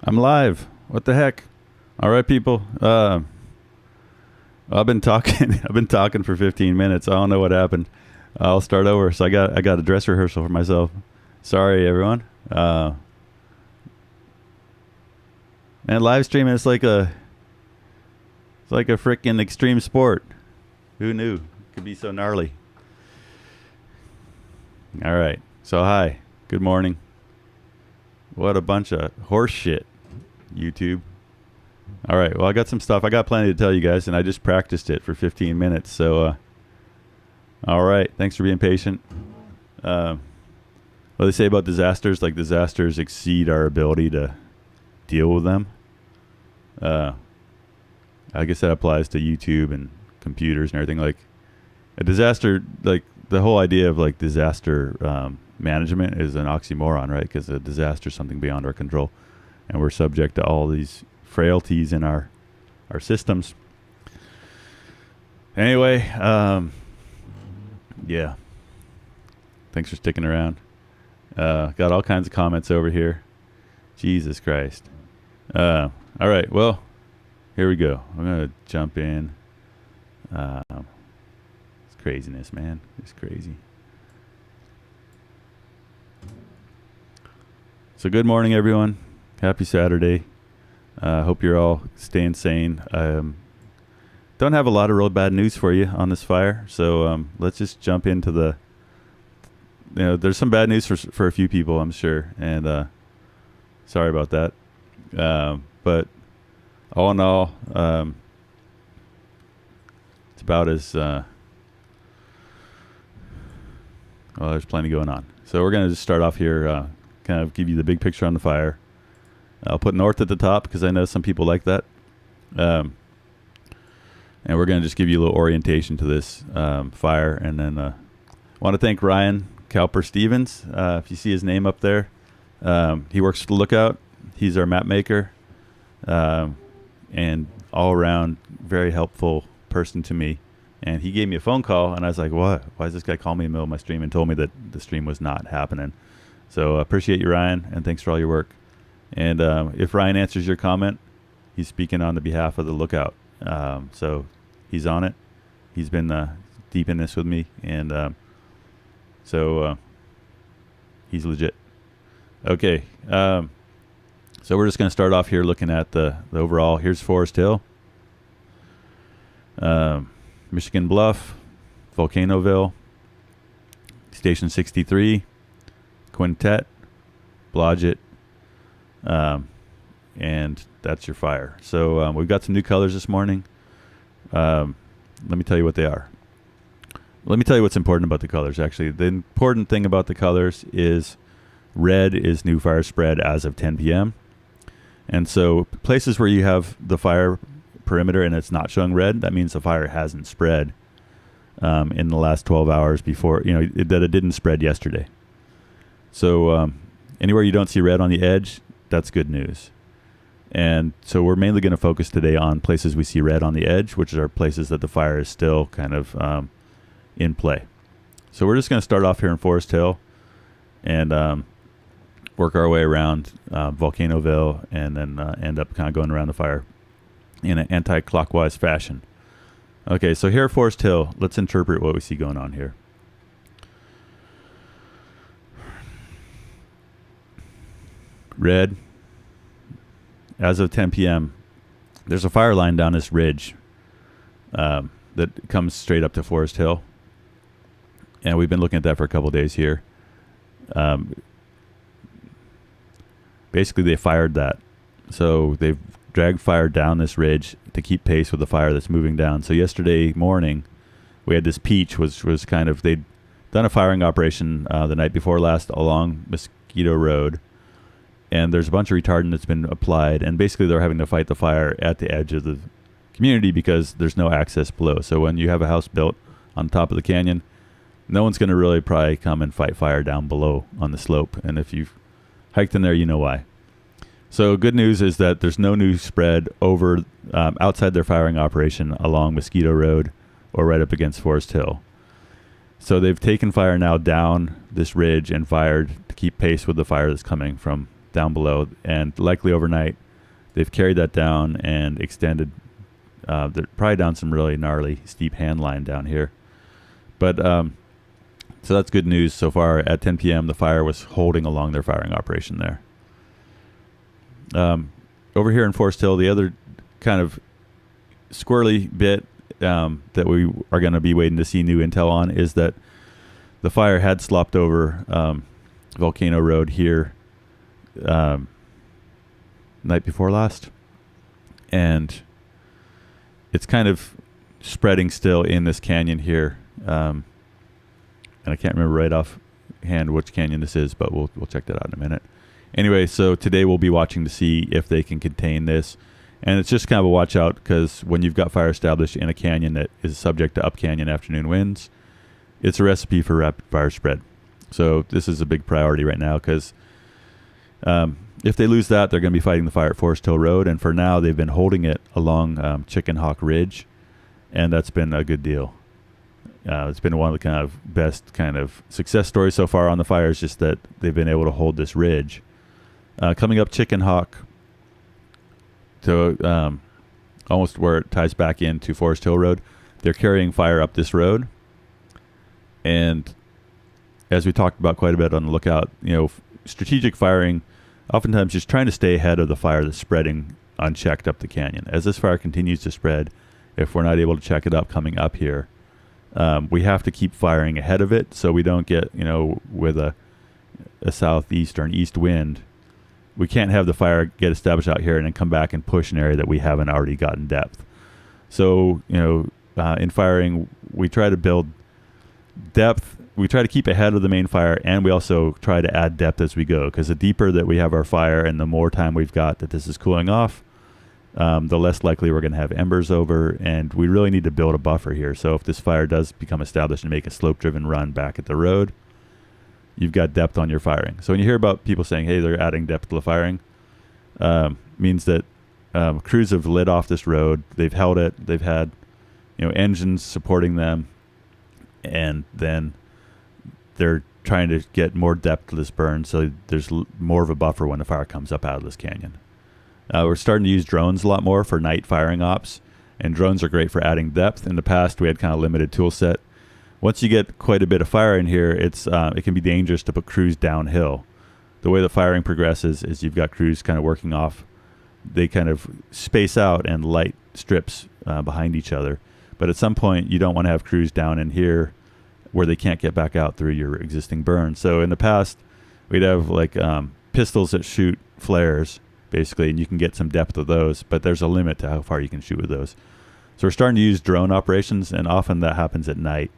I'm live. What the heck? All right, people. I've been talking. I've been talking for 15 minutes. I don't know what happened. I'll start over. So I got a dress rehearsal for myself. Sorry, everyone. And live streaming is like a freaking extreme sport. Who knew? It could be so gnarly. All right. So hi. Good morning. What a bunch of horse shit, YouTube. All right. Well, I got some stuff. I got plenty to tell you guys, and I just practiced it for 15 minutes. So, all right. Thanks for being patient. What they say about disasters, like disasters exceed our ability to deal with them. I guess that applies to YouTube and computers and everything. Like a disaster, like the whole idea of like disaster management is an oxymoron, right? Because a disaster is something beyond our control, and we're subject to all these frailties in our systems. Anyway, yeah. Thanks for sticking around. Got all kinds of comments over here. Jesus Christ. All right, well, here we go. I'm going to jump in. It's craziness, man. It's crazy. So good morning, everyone. Happy Saturday. Hope you're all staying sane. Don't have a lot of real bad news for you on this fire, so let's just jump into the... there's some bad news for a few people, I'm sure, and sorry about that. But all in all, it's about as... well, there's plenty going on. So we're going to just start off here, kind of give you the big picture on the fire. I'll put north at the top because I know some people like that. And we're going to just give you a little orientation to this fire. And then I want to thank Ryan Cowper-Stevens. If you see his name up there, he works for the Lookout. He's our map maker. And all around very helpful person to me. And he gave me a phone call, and I was like, what? Why is this guy calling me in the middle of my stream and told me that the stream was not happening? So I appreciate you, Ryan, and thanks for all your work. And if Ryan answers your comment, he's speaking on the behalf of the Lookout. So he's on it. He's been deep in this with me, and so he's legit. Okay, so we're just going to start off here looking at the overall. Here's Foresthill, Michigan Bluff, Volcanoville, Station 63, Quintet, Blodgett, and that's your fire. So we've got some new colors this morning. Let me tell you what they are. Let me tell you what's important about the colors, actually. The important thing about the colors is red is new fire spread as of 10 p.m. And so places where you have the fire perimeter and it's not showing red, that means the fire hasn't spread in the last 12 hours before, that it didn't spread yesterday. So anywhere you don't see red on the edge, that's good news. And so we're mainly going to focus today on places we see red on the edge, which are places that the fire is still kind of in play. So we're just going to start off here in Foresthill and work our way around Volcanoville and then end up kind of going around the fire in an anti-clockwise fashion. Okay, so here at Foresthill, let's interpret what we see going on here. Red, as of 10 p.m., there's a fire line down this ridge that comes straight up to Foresthill. And we've been looking at that for a couple of days here. Basically, they fired that. So they've dragged fire down this ridge to keep pace with the fire that's moving down. So yesterday morning, we had this peach, was kind of, they'd done a firing operation the night before last along Mosquito Road. And there's a bunch of retardant that's been applied, and basically they're having to fight the fire at the edge of the community because there's no access below. So when you have a house built on top of the canyon, no one's going to really probably come and fight fire down below on the slope. And if you've hiked in there, you know why. So good news is that there's no new spread over outside their firing operation along Mosquito Road or right up against Foresthill. So they've taken fire now down this ridge and fired to keep pace with the fire that's coming from down below, and likely overnight they've carried that down and extended. They're probably down some really gnarly steep hand line down here, but so that's good news so far. At 10 p.m. the fire was holding along their firing operation there. Over here in Foresthill, the other kind of squirrely bit that we are going to be waiting to see new intel on is that the fire had slopped over Volcano Road here night before last, and it's kind of spreading still in this canyon here, and I can't remember right offhand which canyon this is, but we'll check that out in a minute. Anyway, so today we'll be watching to see if they can contain this. And it's just kind of a watch out, because when you've got fire established in a canyon that is subject to up canyon afternoon winds, it's a recipe for rapid fire spread. So this is a big priority right now, because if they lose that, they're going to be fighting the fire at Foresthill Road. And for now, they've been holding it along Chicken Hawk Ridge, and that's been a good deal. It's been one of the kind of best kind of success stories so far on the fires, just that they've been able to hold this ridge. Coming up Chicken Hawk to almost where it ties back into Foresthill Road, they're carrying fire up this road. And as we talked about quite a bit on the lookout, strategic firing, oftentimes just trying to stay ahead of the fire that's spreading unchecked up the canyon. As this fire continues to spread, if we're not able to check it up coming up here, we have to keep firing ahead of it so we don't get, with a southeast or an east wind. We can't have the fire get established out here and then come back and push an area that we haven't already gotten depth. So, in firing, we try to build depth. We try to keep ahead of the main fire, and we also try to add depth as we go, because the deeper that we have our fire and the more time we've got that this is cooling off, the less likely we're going to have embers over, and we really need to build a buffer here. So if this fire does become established and make a slope-driven run back at the road, you've got depth on your firing. So when you hear about people saying, hey, they're adding depth to the firing, means that crews have lit off this road. They've held it. They've had, engines supporting them, and then they're trying to get more depth to this burn, so there's more of a buffer when the fire comes up out of this canyon. We're starting to use drones a lot more for night firing ops, and drones are great for adding depth. In the past, we had kind of limited tool set. Once you get quite a bit of fire in here, it can be dangerous to put crews downhill. The way the firing progresses is you've got crews kind of working off. They kind of space out and light strips behind each other. But at some point, you don't want to have crews down in here where they can't get back out through your existing burn. So in the past, we'd have like pistols that shoot flares, basically, and you can get some depth of those, but there's a limit to how far you can shoot with those. So we're starting to use drone operations, and often that happens at night.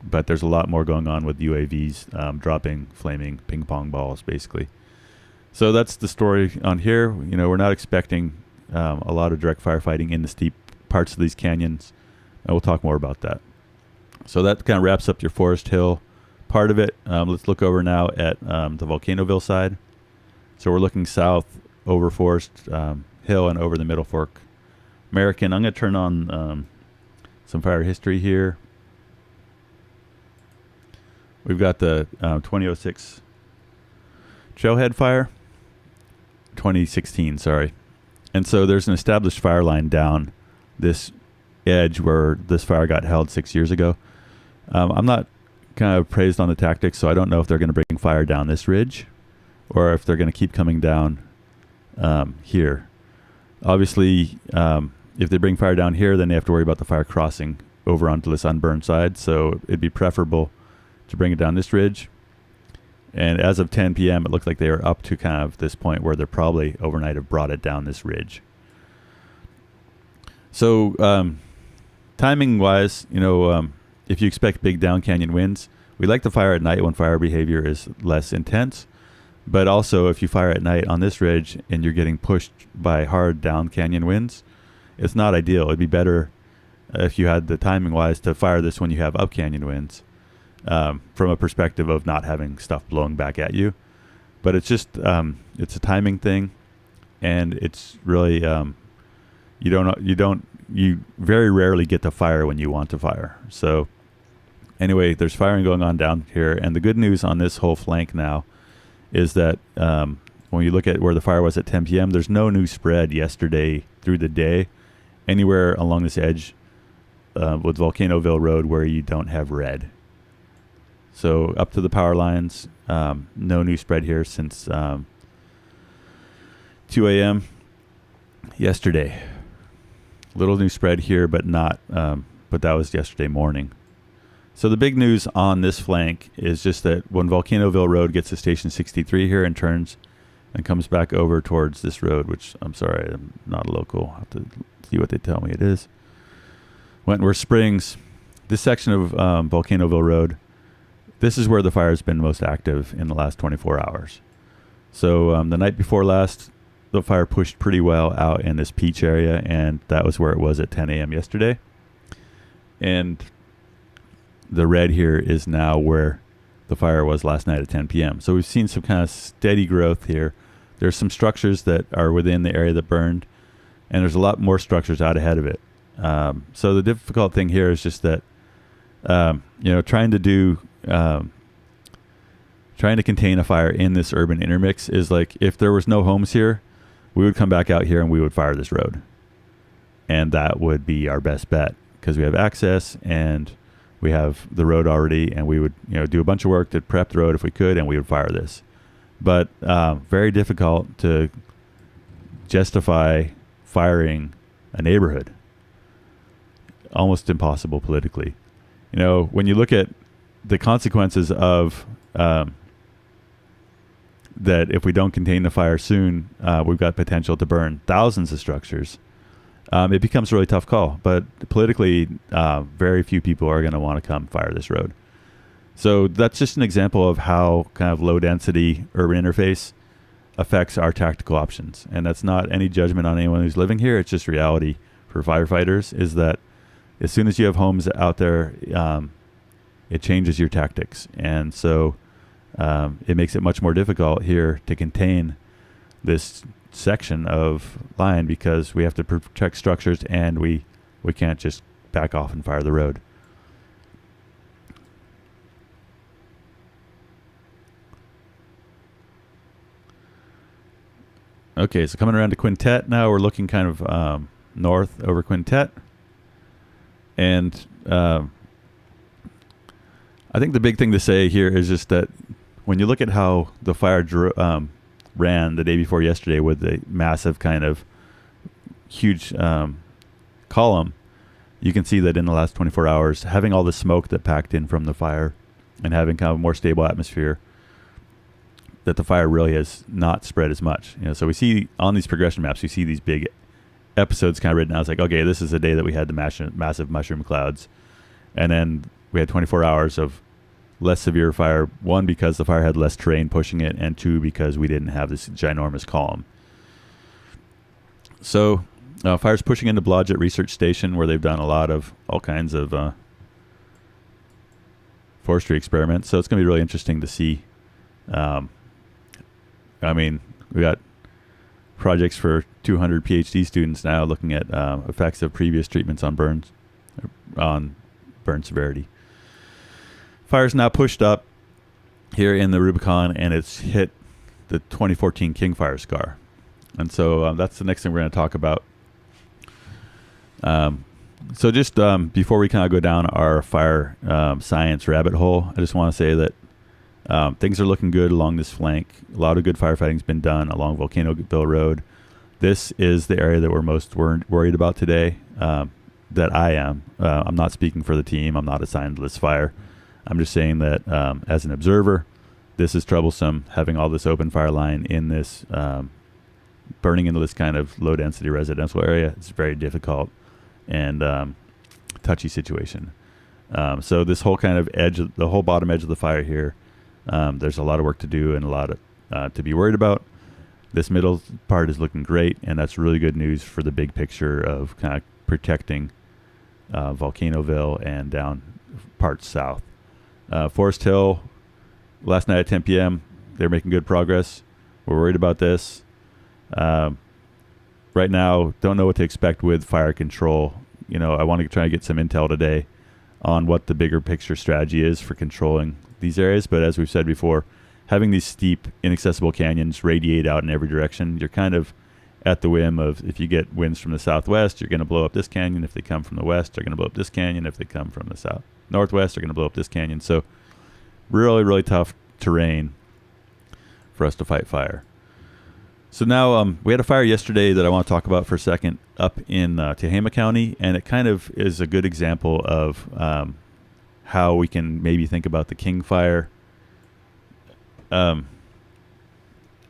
But there's a lot more going on with UAVs dropping flaming ping pong balls, basically. So that's the story on here. We're not expecting a lot of direct firefighting in the steep parts of these canyons, and we'll talk more about that. So that kind of wraps up your Forest Hill part of it. Let's look over now at the Volcanoville side. So we're looking south over Forest Hill and over the Middle Fork American. I'm going to turn on some fire history here. We've got the 2006 Trailhead Fire, 2016, sorry. And so there's an established fire line down this edge where this fire got held 6 years ago. I'm not kind of praised on the tactics, so I don't know if they're going to bring fire down this ridge or if they're going to keep coming down here. Obviously, if they bring fire down here, then they have to worry about the fire crossing over onto this unburned side, so it'd be preferable to bring it down this ridge. And as of 10 p.m., it looked like they were up to kind of this point where they're probably overnight have brought it down this ridge. So timing wise, if you expect big down canyon winds, we like to fire at night when fire behavior is less intense. But also if you fire at night on this ridge and you're getting pushed by hard down canyon winds, it's not ideal. It'd be better if you had the timing wise to fire this when you have up canyon winds. From a perspective of not having stuff blowing back at you. But it's just, it's a timing thing, and it's really, you very rarely get to fire when you want to fire. So anyway, there's firing going on down here, and the good news on this whole flank now is that when you look at where the fire was at 10 p.m., there's no new spread yesterday through the day anywhere along this edge with Volcanoville Road where you don't have red. So up to the power lines, no new spread here since 2 a.m. yesterday. Little new spread here, but not. But that was yesterday morning. So the big news on this flank is just that when Volcanoville Road gets to Station 63 here and turns and comes back over towards this road, which I'm sorry, I'm not a local. I'll have to see what they tell me it is. Wentworth Springs, this section of Volcanoville Road, this is where the fire has been most active in the last 24 hours. So the night before last, the fire pushed pretty well out in this Peach area, and that was where it was at 10 a.m. yesterday. And the red here is now where the fire was last night at 10 p.m. So we've seen some kind of steady growth here. There's some structures that are within the area that burned, and there's a lot more structures out ahead of it. So the difficult thing here is just that, trying to contain a fire in this urban intermix is like, if there was no homes here, we would come back out here and we would fire this road. And that would be our best bet because we have access and we have the road already, and we would, do a bunch of work to prep the road if we could, and we would fire this. But very difficult to justify firing a neighborhood. Almost impossible politically. When you look at the consequences of that, if we don't contain the fire soon, we've got potential to burn thousands of structures. It becomes a really tough call, but politically, very few people are going to want to come fire this road. So that's just an example of how kind of low density urban interface affects our tactical options. And that's not any judgment on anyone who's living here. It's just reality for firefighters is that as soon as you have homes out there, it changes your tactics. And so it makes it much more difficult here to contain this section of line because we have to protect structures and we can't just back off and fire the road. Okay, so coming around to Quintet now, we're looking kind of north over Quintet. And I think the big thing to say here is just that when you look at how the fire ran the day before yesterday with the massive kind of huge column, you can see that in the last 24 hours, having all the smoke that packed in from the fire and having kind of a more stable atmosphere, that the fire really has not spread as much. So we see on these progression maps, we see these big episodes kind of written out. It's like, okay, this is the day that we had the massive mushroom clouds. And then we had 24 hours of less severe fire, one, because the fire had less terrain pushing it, and two, because we didn't have this ginormous column. So fire's pushing into Blodgett Research Station, where they've done a lot of all kinds of forestry experiments. So it's going to be really interesting to see. We got projects for 200 PhD students now looking at effects of previous treatments on burn severity. Fire's now pushed up here in the Rubicon, and it's hit the 2014 King Fire scar. And so that's the next thing we're going to talk about. So just before we kind of go down our fire science rabbit hole, I just want to say that things are looking good along this flank. A lot of good firefighting's been done along Volcanoville Road. This is the area that we're most worried about today, that I am. I'm not speaking for the team. I'm not assigned to this fire. I'm just saying that as an observer, this is troublesome, having all this open fire line in this, burning into this kind of low-density residential area. It's very difficult and touchy situation. So this whole kind of edge, the whole bottom edge of the fire here, there's a lot of work to do and a lot to be worried about. This middle part is looking great, and that's really good news for the big picture of kind of protecting Volcanoville and down parts south. Forest Hill, last night at 10 p.m., they're making good progress. We're worried about this. Right now, don't know what to expect with fire control. I want to try and get some intel today on what the bigger picture strategy is for controlling these areas. But as we've said before, having these steep, inaccessible canyons radiate out in every direction, you're kind of at the whim of, if you get winds from the southwest, you're going to blow up this canyon. If they come from the west, they're going to blow up this canyon. If they come from the northwest, they're going to blow up this canyon. So really, really tough terrain for us to fight fire. So now we had a fire yesterday that I want to talk about for a second up in Tehama County, and it kind of is a good example of how we can maybe think about the King Fire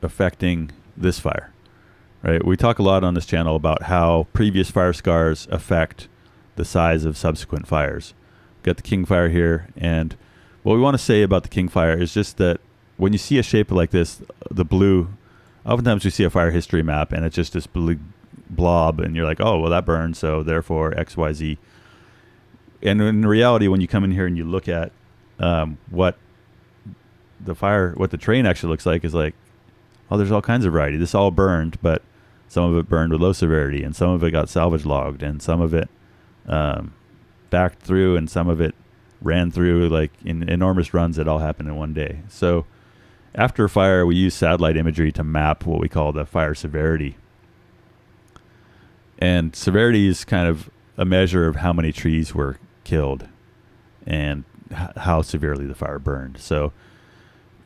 affecting this fire. Right, we talk a lot on this channel about how previous fire scars affect the size of subsequent fires. We've got the King Fire here, and what we want to say about the King Fire is just that when you see a shape like this, the blue, oftentimes we see a fire history map, and it's just this blue blob, and you're like, oh, well, that burned, so therefore X, Y, Z. And in reality, when you come in here and you look at what the terrain actually looks like, is like, oh, there's all kinds of variety. This all burned, but some of it burned with low severity, and some of it got salvage logged, and some of it backed through, and some of it ran through like in enormous runs that all happened in one day. So after a fire, we use satellite imagery to map what we call the fire severity. And severity is kind of a measure of how many trees were killed and how severely the fire burned. So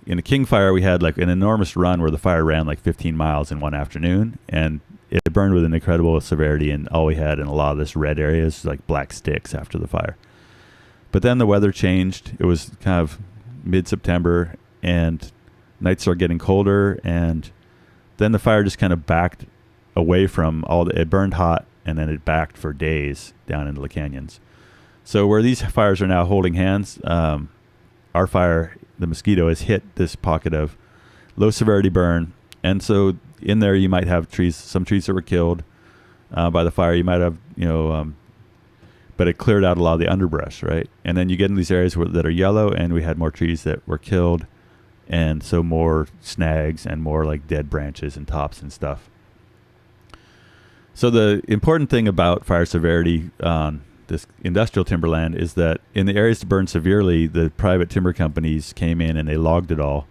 in a King Fire, we had like an enormous run where the fire ran like 15 miles in one afternoon, and it burned with an incredible severity, and all we had in a lot of this red area is like black sticks after the fire. But then the weather changed. It was kind of mid-September, and nights started getting colder, and then the fire just kind of backed away from it burned hot, and then it backed for days down into the canyons. So where these fires are now holding hands, our fire, the Mosquito, has hit this pocket of low severity burn. And so in there you might have some trees that were killed by the fire. You might have, but it cleared out a lot of the underbrush, right? And then you get in these areas that are yellow, and we had more trees that were killed, and so more snags and more like dead branches and tops and stuff. So the important thing about fire severity on this industrial timberland is that in the areas that burned severely, the private timber companies came in and they logged it all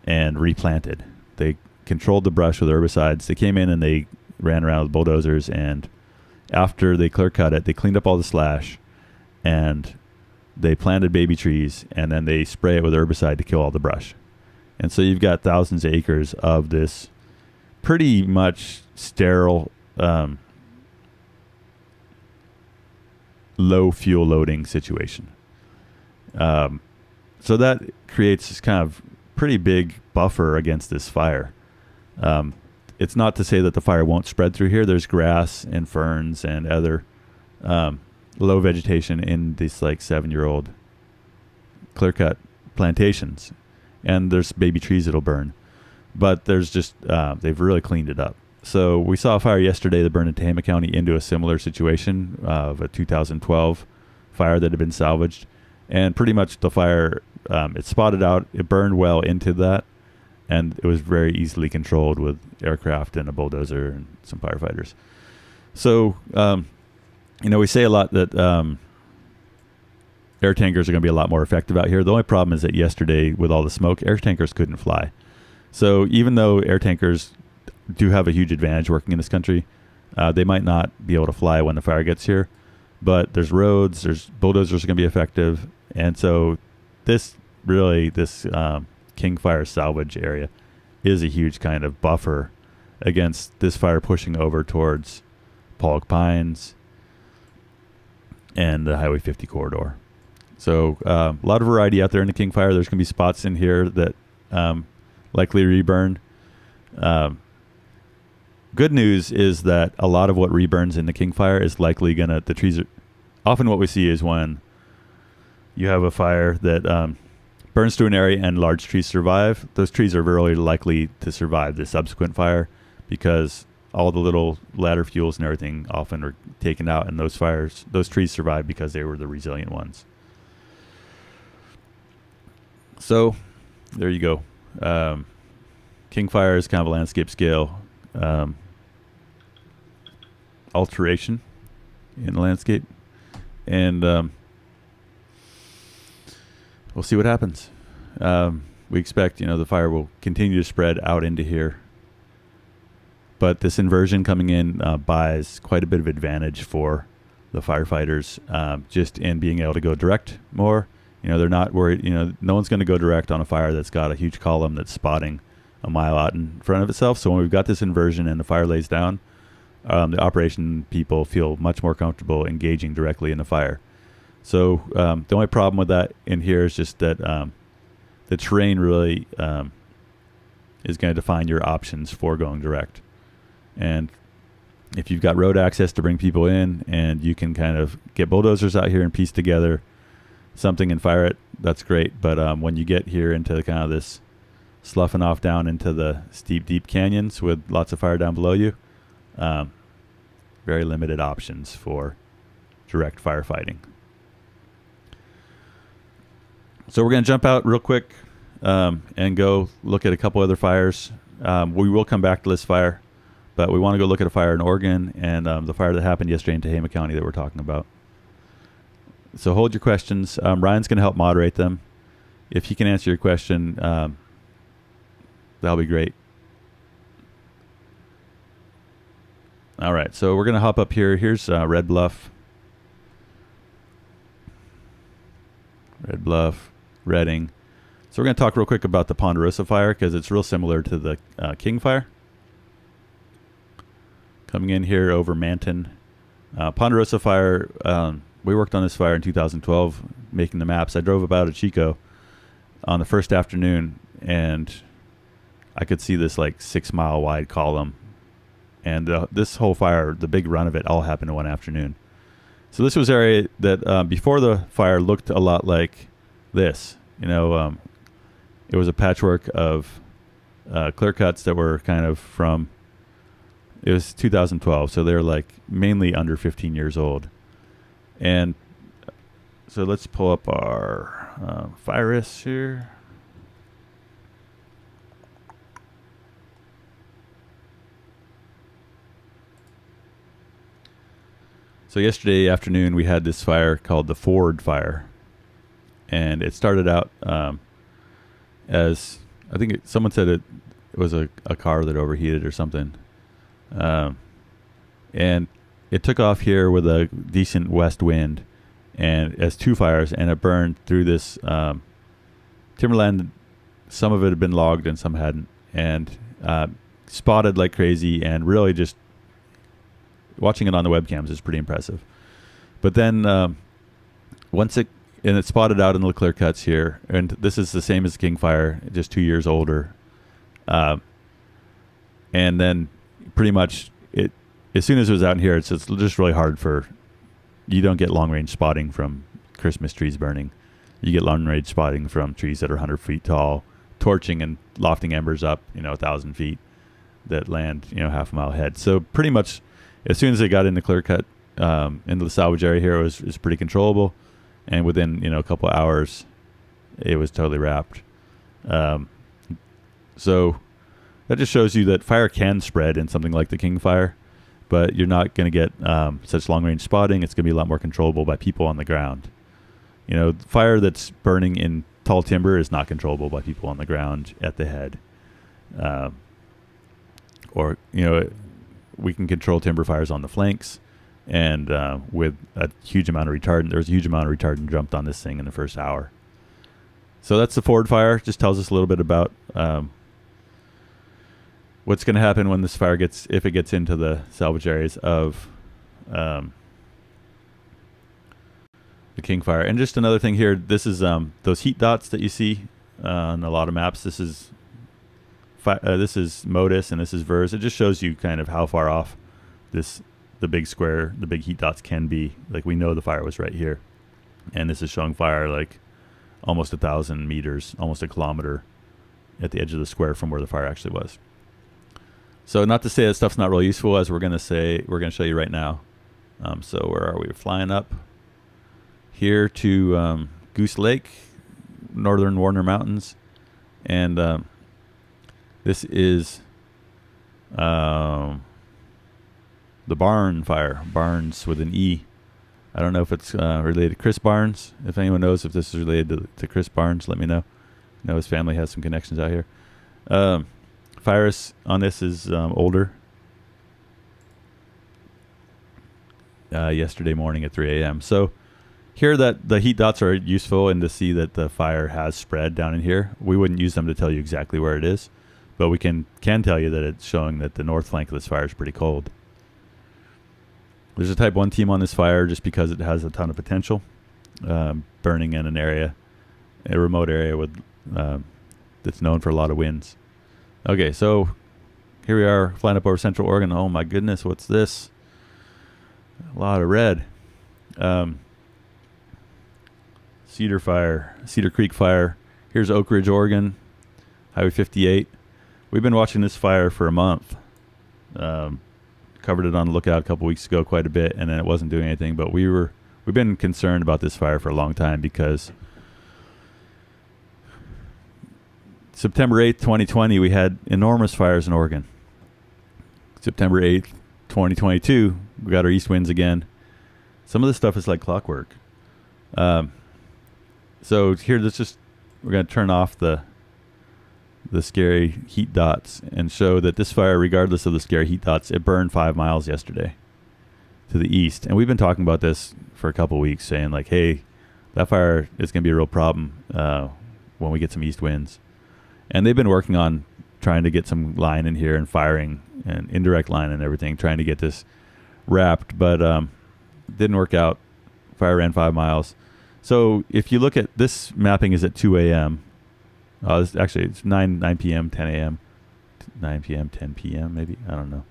and replanted. They controlled the brush with herbicides. They came in and they ran around with bulldozers, and after they clear cut it, they cleaned up all the slash, and they planted baby trees, and then they spray it with herbicide to kill all the brush. And so you've got thousands of acres of this pretty much sterile, low fuel loading situation. So that creates this kind of pretty big buffer against this fire. It's not to say that the fire won't spread through here. There's grass and ferns and other low vegetation in these like 7-year-old clear-cut plantations, and there's baby trees that'll burn. But there's just they've really cleaned it up. So we saw a fire yesterday that burned in Tehama County into a similar situation of a 2012 fire that had been salvaged. And pretty much the fire, it spotted out, it burned well into that, and it was very easily controlled with aircraft and a bulldozer and some firefighters. So, we say a lot that air tankers are going to be a lot more effective out here. The only problem is that yesterday, with all the smoke, air tankers couldn't fly. So even though air tankers do have a huge advantage working in this country, they might not be able to fly when the fire gets here, but there's roads, there's bulldozers are going to be effective. And so this King Fire salvage area is a huge kind of buffer against this fire pushing over towards Pollock Pines and the Highway 50 corridor. So a lot of variety out there in the King Fire. There's going to be spots in here that likely reburn. Good news is that a lot of what reburns in the King Fire is likely the trees are, often what we see is when you have a fire that burns through an area and large trees survive, those trees are very likely to survive the subsequent fire because all the little ladder fuels and everything often are taken out, and those trees survive because they were the resilient ones. So there you go. King Fire is kind of a landscape scale alteration in the landscape, and we'll see what happens. we expect, the fire will continue to spread out into here. But this inversion coming in buys quite a bit of advantage for the firefighters, just in being able to go direct more. They're not worried. No one's going to go direct on a fire that's got a huge column that's spotting a mile out in front of itself. So when we've got this inversion and the fire lays down, the operation people feel much more comfortable engaging directly in the fire. So the only problem with that in here is just that the terrain really is going to define your options for going direct. And if you've got road access to bring people in and you can kind of get bulldozers out here and piece together something and fire it, that's great. But when you get here into kind of this sloughing off down into the steep, deep canyons with lots of fire down below you, very limited options for direct firefighting. So we're going to jump out real quick and go look at a couple other fires. We will come back to this fire, but we want to go look at a fire in Oregon and the fire that happened yesterday in Tehama County that we're talking about. So hold your questions. Ryan's going to help moderate them. If he can answer your question, that'll be great. All right, so we're going to hop up here. Here's Red Bluff. Red Bluff, Redding. So we're going to talk real quick about the Ponderosa Fire because it's real similar to the King Fire. Coming in here over Manton. Ponderosa Fire, we worked on this fire in 2012, making the maps. I drove about to Chico on the first afternoon, and I could see this like 6 mile wide column. And this whole fire, the big run of it, all happened in one afternoon. So this was an area that before the fire looked a lot like this. It was a patchwork of clear cuts that were kind of from, it was 2012, so they're like mainly under 15 years old. And so let's pull up our fire risks here. So yesterday afternoon we had this fire called the Ford Fire, and it started out as, I think someone said it was a car that overheated or something, and it took off here with a decent west wind, and as two fires, and it burned through this timberland. Some of it had been logged and some hadn't, and spotted like crazy, and really just watching it on the webcams is pretty impressive. But then once it spotted out in the clear cuts here, and this is the same as the King Fire, just 2 years older. And then pretty much as soon as it was out in here, it's just really hard you don't get long range spotting from Christmas trees burning. You get long range spotting from trees that are 100 feet tall, torching and lofting embers up, 1,000 feet that land, half a mile ahead. So pretty much as soon as it got in the clear cut, into the salvage area here, it was pretty controllable. And within, a couple of hours, it was totally wrapped. So that just shows you that fire can spread in something like the King Fire, but you're not going to get such long-range spotting. It's going to be a lot more controllable by people on the ground. Fire that's burning in tall timber is not controllable by people on the ground at the head. We can control timber fires on the flanks, and with a huge amount of retardant. There was a huge amount of retardant dumped on this thing in the first hour. So that's the Ford Fire. Just tells us a little bit about what's going to happen when this fire if it gets into the salvage areas of the King Fire. And just another thing here, this is those heat dots that you see on a lot of maps. This is MODIS and this is VERS. It just shows you kind of how far off the big square, the big heat dots can be. Like, we know the fire was right here, and this is showing fire like almost 1,000 meters, almost a kilometer at the edge of the square from where the fire actually was. So not to say that stuff's not really useful, as we're going to show you right now. So where are we? We're flying up here to Goose Lake, northern Warner Mountains, and this is the Barn Fire. Barnes with an E. I don't know if it's related to Chris Barnes. If anyone knows if this is related to Chris Barnes, let me know. know his family has some connections out here. Fire on this is older. Yesterday morning at 3 a.m. So here that the heat dots are useful and to see that the fire has spread down in here. We wouldn't use them to tell you exactly where it is, but we can tell you that it's showing that the north flank of this fire is pretty cold. There's a type 1 team on this fire just because it has a ton of potential, burning in an area, a remote area with that's known for a lot of winds. Okay, so here we are flying up over Central Oregon. Oh my goodness, what's this? A lot of red. Cedar Creek Fire. Here's Oakridge, Oregon, Highway 58. We've been watching this fire for a month. Covered it on Lookout a couple weeks ago quite a bit, and then it wasn't doing anything. But we've been concerned about this fire for a long time because September 8th, 2020, we had enormous fires in Oregon. September 8th, 2022, we got our east winds again. Some of this stuff is like clockwork. So here, we're going to turn off the scary heat dots and show that this fire, regardless of the scary heat dots, it burned 5 miles yesterday to the east. And we've been talking about this for a couple weeks, saying like, hey, that fire is going to be a real problem when we get some east winds. And they've been working on trying to get some line in here and firing and indirect line and everything, trying to get this wrapped, but didn't work out. Fire ran 5 miles. So if you look at this mapping is at 2 a.m. It's 9 p.m., 10 a.m., 9 p.m., 10 p.m. maybe. I don't know.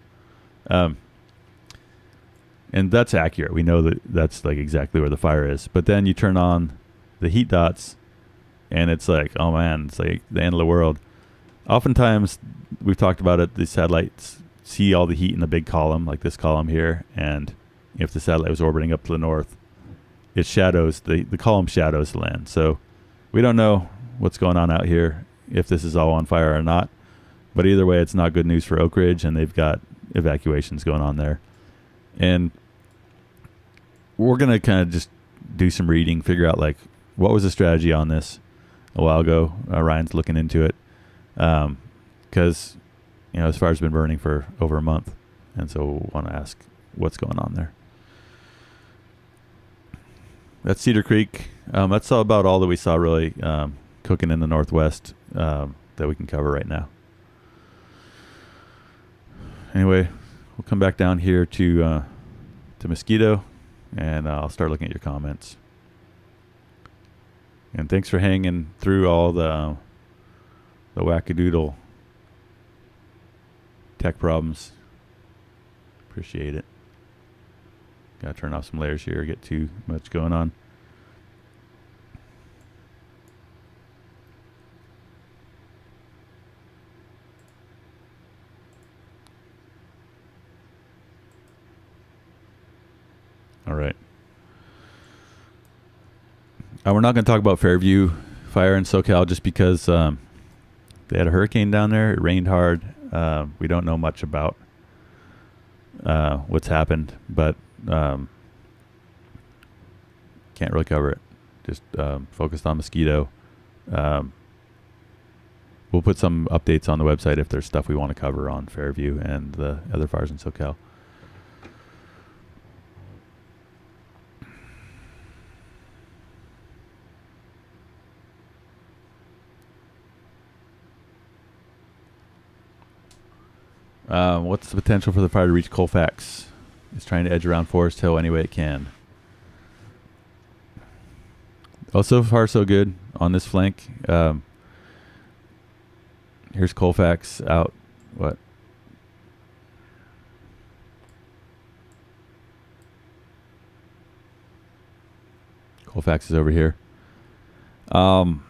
And that's accurate. We know that that's like exactly where the fire is. But then you turn on the heat dots, and it's like, oh man, it's like the end of the world. Oftentimes, we've talked about it, the satellites see all the heat in a big column, like this column here, and if the satellite was orbiting up to the north, it shadows, the column shadows the land. So we don't know what's going on out here, if this is all on fire or not. But either way, it's not good news for Oakridge, and they've got evacuations going on there. And we're going to kind of just do some reading, figure out like what was the strategy on this a while ago. Ryan's looking into it because this fire's been burning for over a month, and so we'll want to ask what's going on there. That's Cedar Creek. That's about all that we saw really cooking in the northwest that we can cover right now. Anyway, we'll come back down here to Mosquito, and I'll start looking at your comments. And thanks for hanging through all the wackadoodle tech problems. Appreciate it. Gotta turn off some layers here, get too much going on. All right. We're not going to talk about Fairview Fire in SoCal just because they had a hurricane down there. It rained hard. We don't know much about what's happened, but can't really cover it. Just focused on Mosquito. We'll put some updates on the website if there's stuff we want to cover on Fairview and the other fires in SoCal. What's the potential for the fire to reach Colfax? It's trying to edge around Forest Hill any way it can. Oh, so far so good on this flank. Here's Colfax out. What? Colfax is over here. I'm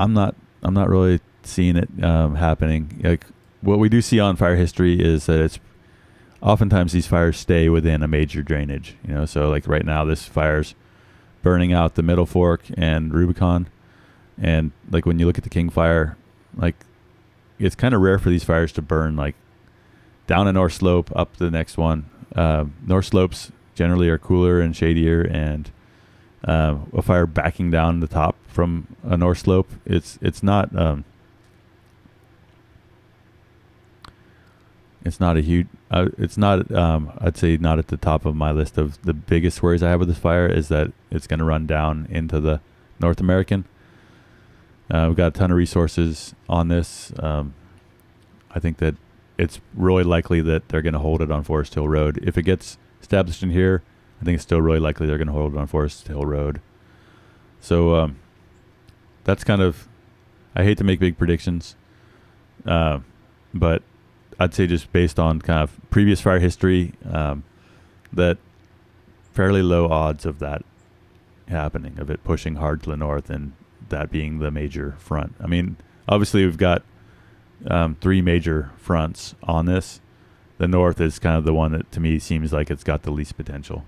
not really seeing it happening. Like, what we do see on fire history is that it's oftentimes these fires stay within a major drainage. So like right now, this fire's burning out the Middle Fork and Rubicon, and like when you look at the King Fire, like it's kind of rare for these fires to burn like down a north slope up the next one. North slopes generally are cooler and shadier, and a fire backing down the top from a north slope. It's not a huge. It's not. I'd say not at the top of my list of the biggest worries I have with this fire is that it's going to run down into the North American. We've got a ton of resources on this. I think that it's really likely that they're going to hold it on Forest Hill Road. If it gets established in here, I think it's still really likely they're going to hold it on Forest Hill Road. So that's kind of, I hate to make big predictions, but I'd say just based on kind of previous fire history, that fairly low odds of that happening, of it pushing hard to the north and that being the major front. I mean, obviously we've got 3 major fronts on this. The north is kind of the one that to me seems like it's got the least potential.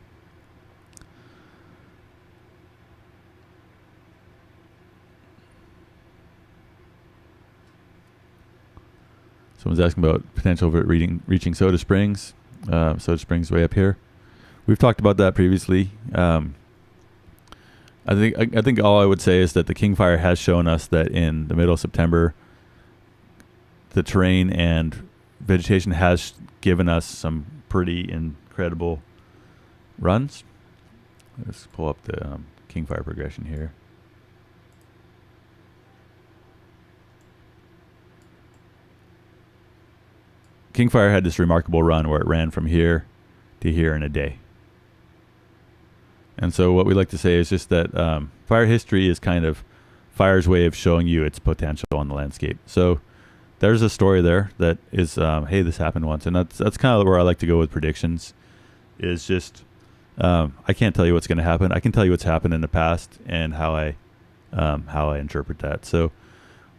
Someone's asking about potential of it reaching Soda Springs. Soda Springs way up here. We've talked about that previously. I think all I would say is that the King Fire has shown us that in the middle of September, the terrain and vegetation has given us some pretty incredible runs. Let's pull up the King Fire progression here. King Fire had this remarkable run where it ran from here to here in a day. And so what we like to say is just that fire history is kind of fire's way of showing you its potential on the landscape. So there's a story there that is, hey, this happened once. And that's kind of where I like to go with predictions, is just I can't tell you what's going to happen. I can tell you what's happened in the past and how I interpret that. So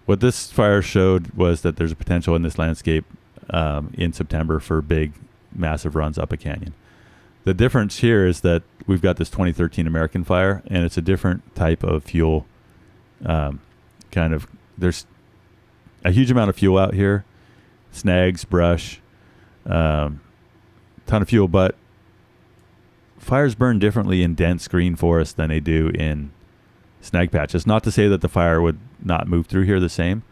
what this fire showed was that there's a potential in this landscape in September for big, massive runs up a canyon. The difference here is that we've got this 2013 American fire, and it's a different type of fuel. There's a huge amount of fuel out here, snags, brush, ton of fuel, but fires burn differently in dense green forest than they do in snag patches. Not to say that the fire would not move through here the same,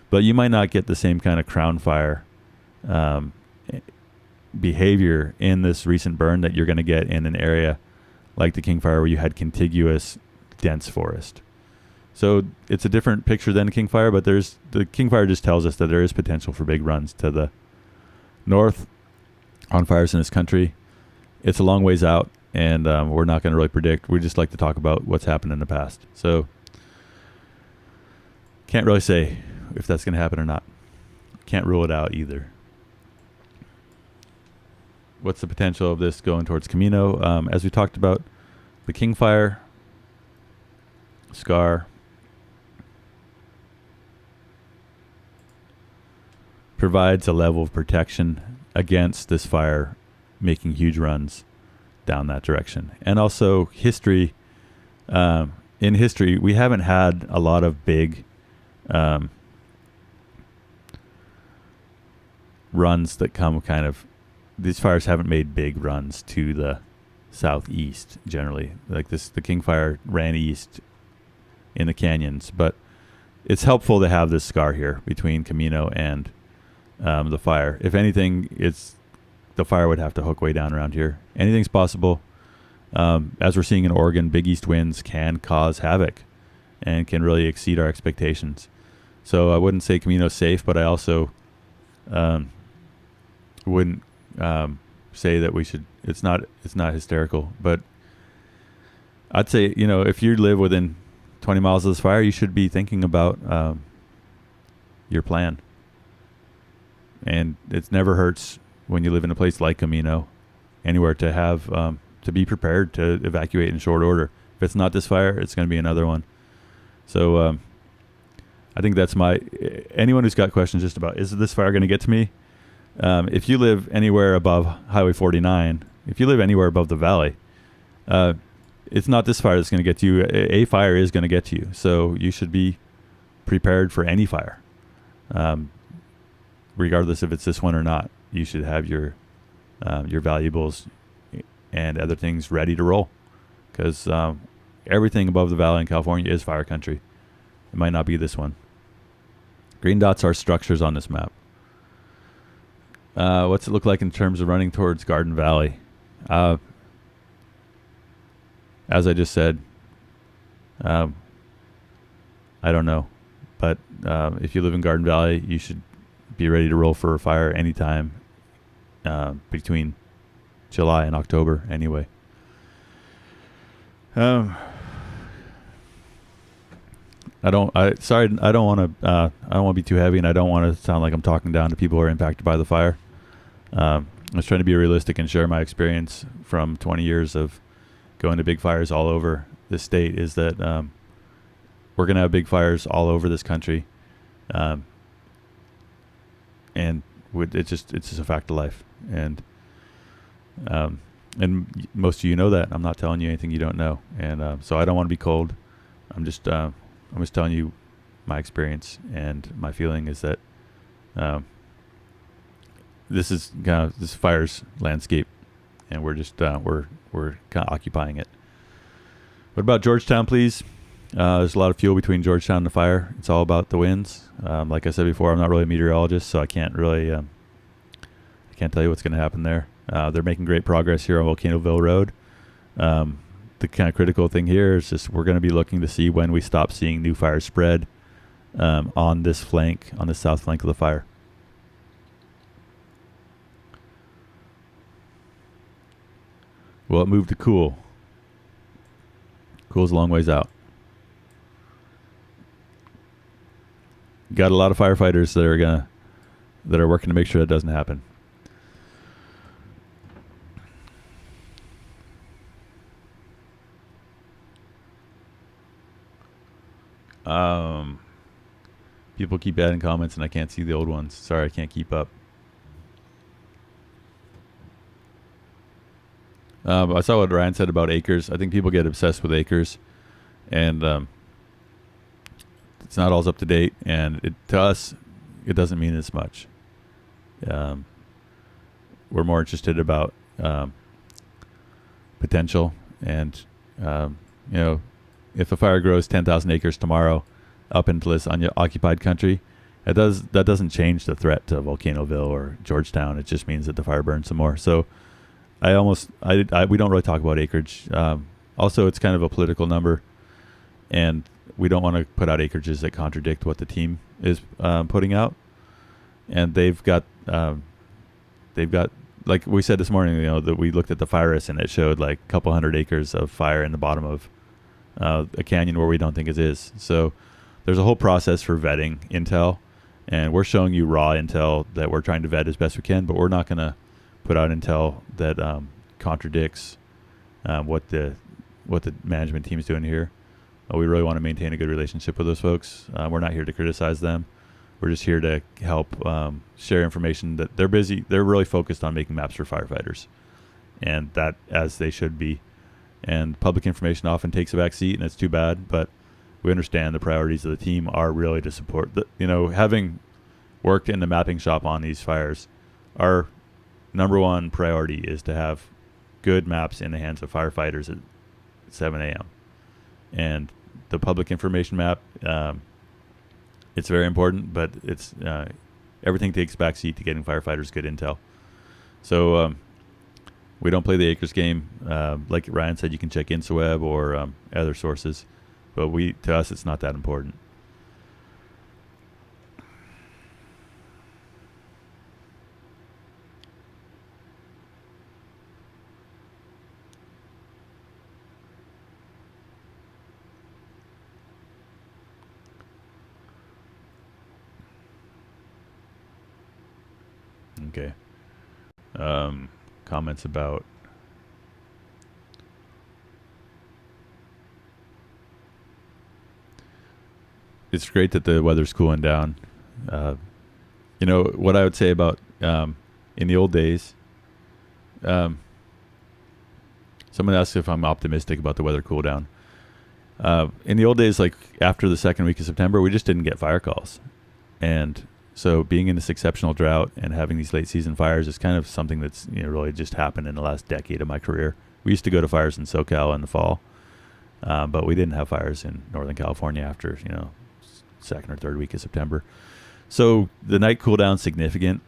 but you might not get the same kind of crown fire behavior in this recent burn that you're going to get in an area like the King Fire where you had contiguous dense forest. So it's a different picture than King Fire, but the King Fire just tells us that there is potential for big runs to the north on fires in this country. It's a long ways out, and we're not going to really predict. We just like to talk about what's happened in the past. So can't really say if that's going to happen or not. Can't rule it out either. What's the potential of this going towards Camino? As we talked about, the King Fire, Scar, provides a level of protection against this fire making huge runs down that direction. And also history, in history, we haven't had a lot of big runs that come kind of, these fires haven't made big runs to the southeast generally. Like this, the King Fire ran east in the canyons, but it's helpful to have this scar here between Camino and the fire. If anything, the fire would have to hook way down around here. Anything's possible. As we're seeing in Oregon, big east winds can cause havoc and can really exceed our expectations. So I wouldn't say Camino's safe, but I also wouldn't say that we should. It's not hysterical, but I'd say, if you live within 20 miles of this fire, you should be thinking about your plan. And it never hurts when you live in a place like Camino, anywhere, to have to be prepared to evacuate in short order. If it's not this fire, it's going to be another one. So I think that's anyone who's got questions just about, is this fire going to get to me? If you live anywhere above Highway 49, if you live anywhere above the valley, it's not this fire that's going to get to you. A fire is going to get to you. So you should be prepared for any fire. Regardless if it's this one or not, you should have your valuables and other things ready to roll. Because everything above the valley in California is fire country. It might not be this one. Green dots are structures on this map. What's it look like in terms of running towards Garden Valley? As I just said, I don't know. But if you live in Garden Valley, you should be ready to roll for a fire anytime between July and October anyway. I don't want to be too heavy, and I don't want to sound like I'm talking down to people who are impacted by the fire. I was trying to be realistic and share my experience from 20 years of going to big fires all over the state. Is that we're going to have big fires all over this country, and it's just a fact of life. And most of you know that. I'm not telling you anything you don't know, and so I don't want to be cold. I'm just telling you my experience, and my feeling is that this is kind of this fire's landscape, and we're just we're kind of occupying it. What about Georgetown, please? There's a lot of fuel between Georgetown and the fire. It's all about the winds. Like I said before, I'm not really a meteorologist, so I can't really I can't tell you what's going to happen there. They're making great progress here on Volcanoville Road. The kind of critical thing here is just we're going to be looking to see when we stop seeing new fires spread on this flank, on the south flank of the fire. Well, it moved to cool. Cool's a long ways out. Got a lot of firefighters that are working to make sure that doesn't happen. People keep adding comments and I can't see the old ones. Sorry, I can't keep up. I saw what Ryan said about acres. I think people get obsessed with acres, and it's not all up to date. And to us, it doesn't mean as much. We're more interested about potential, and if a fire grows 10,000 acres tomorrow up into this unoccupied country, that doesn't change the threat to Volcanoville or Georgetown. It just means that the fire burns some more. So we don't really talk about acreage. Also, it's kind of a political number, and we don't want to put out acreages that contradict what the team is putting out. And they've got like we said this morning, that we looked at the fire and it showed like a couple hundred acres of fire in the bottom of a canyon where we don't think it is. So there's a whole process for vetting intel, and we're showing you raw intel that we're trying to vet as best we can, but we're not going to put out intel that contradicts what the management team is doing here. We really want to maintain a good relationship with those folks. We're not here to criticize them. We're just here to help share information that they're busy. They're really focused on making maps for firefighters, and that as they should be. And public information often takes a back seat, and it's too bad, but we understand the priorities of the team are really to support having worked in the mapping shop on these fires, our number one priority is to have good maps in the hands of firefighters at 7 a.m. And the public information map, it's very important, but it's everything takes backseat to getting firefighters good intel. So we don't play the acres game. Like Ryan said, you can check InstaWeb or other sources, but to us, it's not that important. Okay. Comments about it's great that the weather's cooling down. What I would say about in the old days, someone asked if I'm optimistic about the weather cool down. In the old days, like after the second week of September, we just didn't get fire calls. And so being in this exceptional drought and having these late season fires is kind of something that's really just happened in the last decade of my career. We used to go to fires in SoCal in the fall, But we didn't have fires in Northern California after, second or third week of September. So the night cool down significant.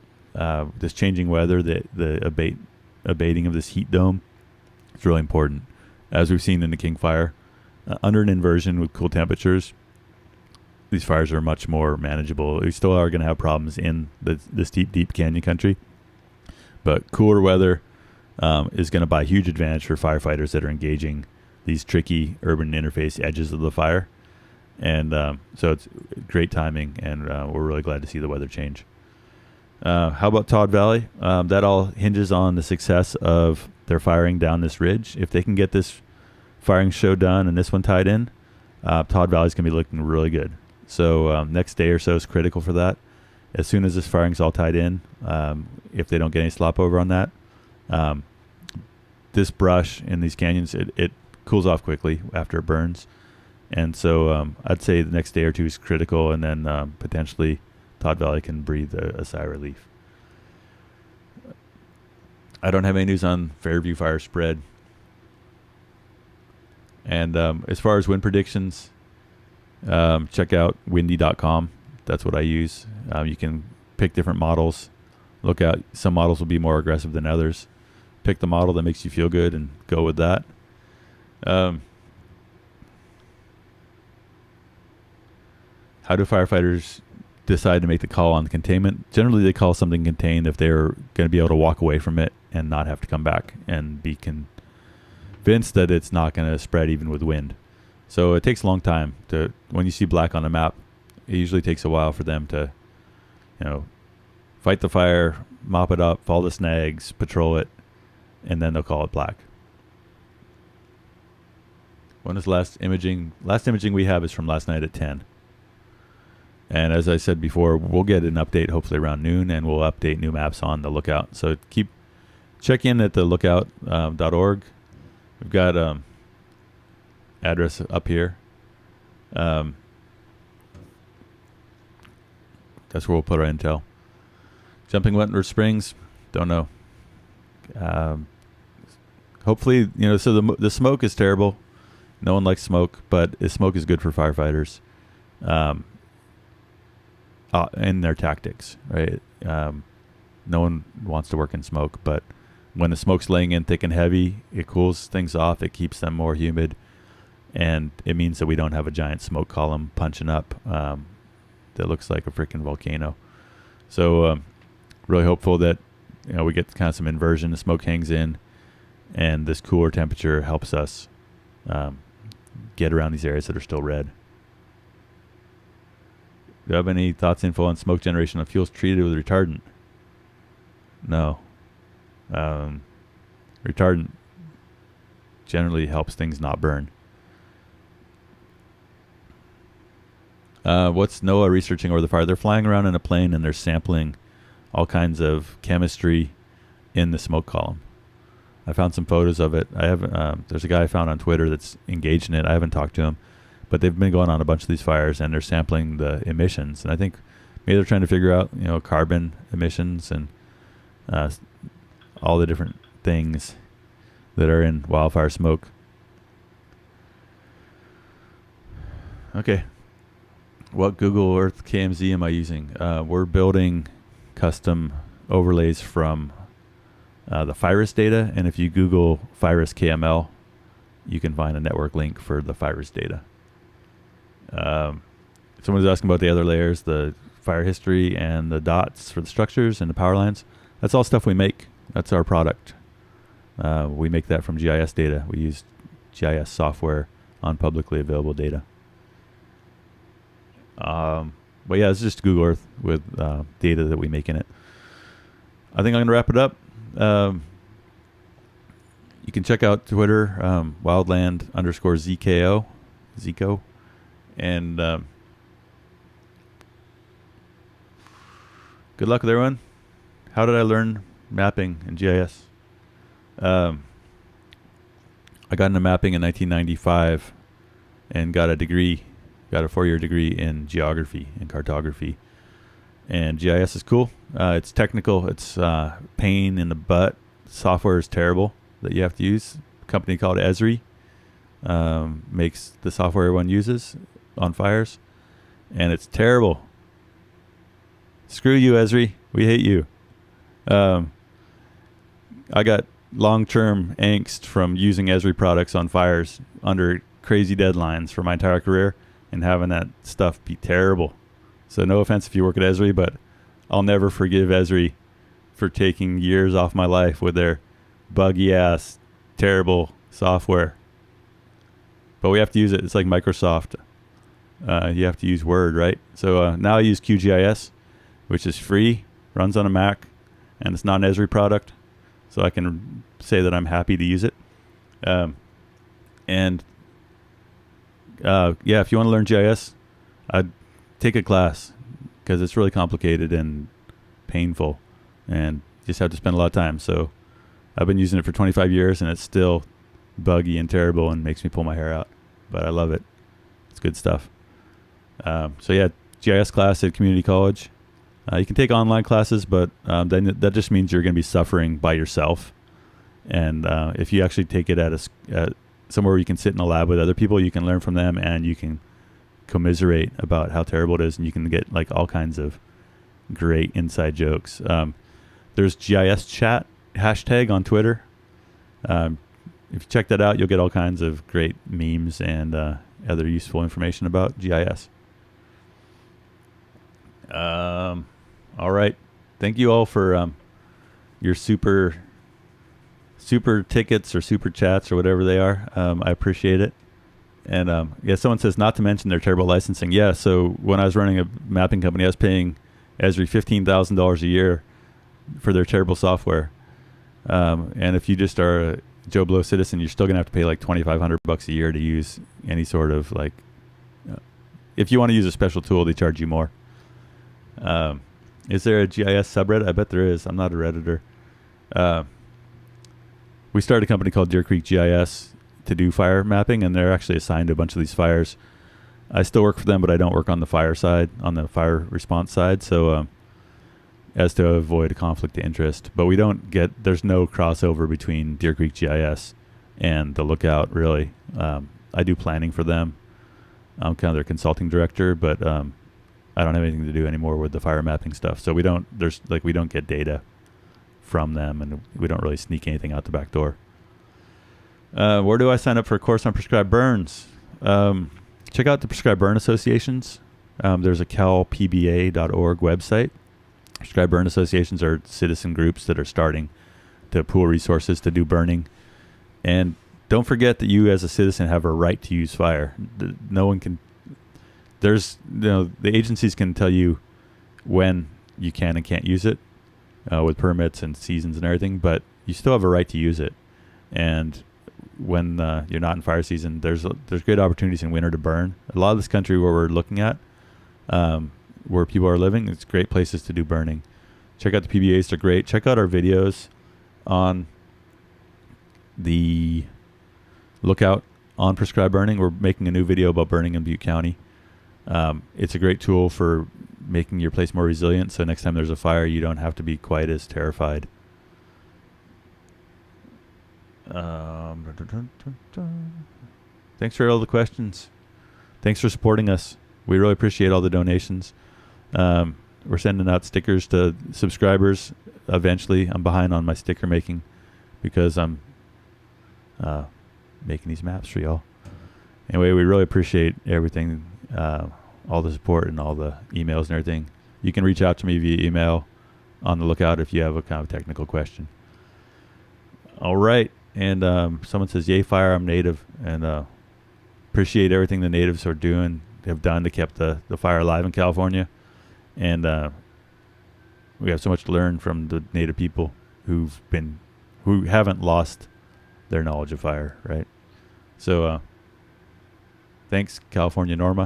This changing weather, the abating of this heat dome, it's really important. As we've seen in the King Fire, under an inversion with cool temperatures, these fires are much more manageable. We still are going to have problems in this deep canyon country, but cooler weather is going to buy a huge advantage for firefighters that are engaging these tricky urban interface edges of the fire. And so it's great timing, and we're really glad to see the weather change. How about Todd Valley? That all hinges on the success of their firing down this ridge. If they can get this firing show done and this one tied in, Todd Valley's going to be looking really good. So next day or so is critical for that. As soon as this firing's all tied in, if they don't get any slop over on that, this brush in these canyons, it cools off quickly after it burns. And so I'd say the next day or two is critical, and then potentially Todd Valley can breathe a sigh of relief. I don't have any news on Fairview Fire spread. And as far as wind predictions, check out windy.com. That's what I use. You can pick different models. Look out. Some models will be more aggressive than others. Pick the model that makes you feel good and go with that. How do firefighters decide to make the call on containment? Generally, they call something contained if they're going to be able to walk away from it and not have to come back and be convinced that it's not going to spread even with wind. So it takes a long time when you see black on a map, it usually takes a while for them to, fight the fire, mop it up, follow the snags, patrol it, and then they'll call it black. When is last imaging? Last imaging we have is from last night at 10. And as I said before, we'll get an update hopefully around noon, and we'll update new maps on the lookout. So check in at the lookout.org. We've got address up here. That's where we'll put our intel. Jumping Wentworth Springs, don't know. Hopefully, so the smoke is terrible. No one likes smoke, but smoke is good for firefighters. And their tactics, right? No one wants to work in smoke, but when the smoke's laying in thick and heavy, it cools things off. It keeps them more humid, and it means that we don't have a giant smoke column punching up that looks like a freaking volcano. So really hopeful that we get kind of some inversion. The smoke hangs in, and this cooler temperature helps us get around these areas that are still red. Do you have any thoughts, info on smoke generation of fuels treated with retardant? No. Retardant generally helps things not burn. What's NOAA researching over the fire? They're flying around in a plane and they're sampling all kinds of chemistry in the smoke column. I found some photos of it. I haven't. There's a guy I found on Twitter that's engaged in it. I haven't talked to him. But they've been going on a bunch of these fires, and they're sampling the emissions. And I think maybe they're trying to figure out, carbon emissions and all the different things that are in wildfire smoke. Okay. What Google Earth KMZ am I using? We're building custom overlays from the FIRUS data. And if you Google FIRUS KML, you can find a network link for the FIRUS data. Someone was asking about the other layers, the fire history and the dots for the structures and the power lines. That's all stuff we make. That's our product. We make that from GIS data. We use GIS software on publicly available data. But yeah, it's just Google Earth with data that we make in it. I think I'm going to wrap it up. You can check out Twitter, wildland_ZKO, Zico. And good luck with everyone. How did I learn mapping in GIS? I got into mapping in 1995 and got a 4-year degree in geography and cartography. And GIS is cool. It's technical. It's pain in the butt. Software is terrible that you have to use. A company called Esri. makes the software everyone uses on fires, and it's terrible. Screw you, Esri. We hate you. I got long-term angst from using Esri products on fires under crazy deadlines for my entire career and having that stuff be terrible. So no offense if you work at Esri, but I'll never forgive Esri for taking years off my life with their buggy-ass, terrible software. But we have to use it. It's like Microsoft. You have to use Word, right? So now I use QGIS, which is free, runs on a Mac, and it's not an Esri product. So I can say that I'm happy to use it. Yeah, if you want to learn GIS, I'd take a class because it's really complicated and painful, and you just have to spend a lot of time. So I've been using it for 25 years, and it's still buggy and terrible and makes me pull my hair out. But I love it. It's good stuff. So yeah, GIS class at community college. You can take online classes, but then that just means you're going to be suffering by yourself. And if you actually take it at somewhere where you can sit in a lab with other people, you can learn from them, and you can commiserate about how terrible it is, and you can get like all kinds of great inside jokes. There's GIS chat hashtag on Twitter. If you check that out, you'll get all kinds of great memes and other useful information about GIS. All right. Thank you all for your super tickets or super chats or whatever they are. I appreciate it. And yeah, someone says not to mention their terrible licensing. Yeah, so when I was running a mapping company, I was paying Esri $15,000 a year for their terrible software. And if you just are a Joe Blow citizen, you're still gonna have to pay like $2,500 a year to use any sort of like. If you want to use a special tool, they charge you more. Is there a GIS subreddit? I bet there is. I'm not a Redditor. We started a company called Cedar Creek GIS to do fire mapping, and they're actually assigned to a bunch of these fires. I still work for them, but I don't work on the fire side, on the fire response side. So, as to avoid a conflict of interest, but there's no crossover between Deer Creek GIS and the Lookout, really. I do planning for them. I'm kind of their consulting director, but I don't have anything to do anymore with the fire mapping stuff. So we don't get data from them, and we don't really sneak anything out the back door. Where do I sign up for a course on prescribed burns? Check out the Prescribed Burn Associations. There's a calpba.org website. Prescribed burn associations are citizen groups that are starting to pool resources to do burning. And don't forget that you as a citizen have a right to use fire. No one can... the agencies can tell you when you can and can't use it with permits and seasons and everything, but you still have a right to use it. And when you're not in fire season, there's great opportunities in winter to burn. A lot of this country where we're looking at, where people are living, it's great places to do burning. Check out the PBAs, they're great. Check out our videos on the Lookout on prescribed burning. We're making a new video about burning in Butte County. It's a great tool for making your place more resilient, so next time there's a fire, you don't have to be quite as terrified. Thanks for all the questions. Thanks for supporting us. We really appreciate all the donations. We're sending out stickers to subscribers eventually. I'm behind on my sticker making because I'm making these maps for y'all. Anyway, we really appreciate everything, all the support and all the emails and everything. You can reach out to me via email on the Lookout if you have a kind of technical question. All right. And someone says, yay, fire, I'm native. And appreciate everything the natives have done to keep the fire alive in California. And we have so much to learn from the native people who haven't lost their knowledge of fire, right? So thanks, California Norma.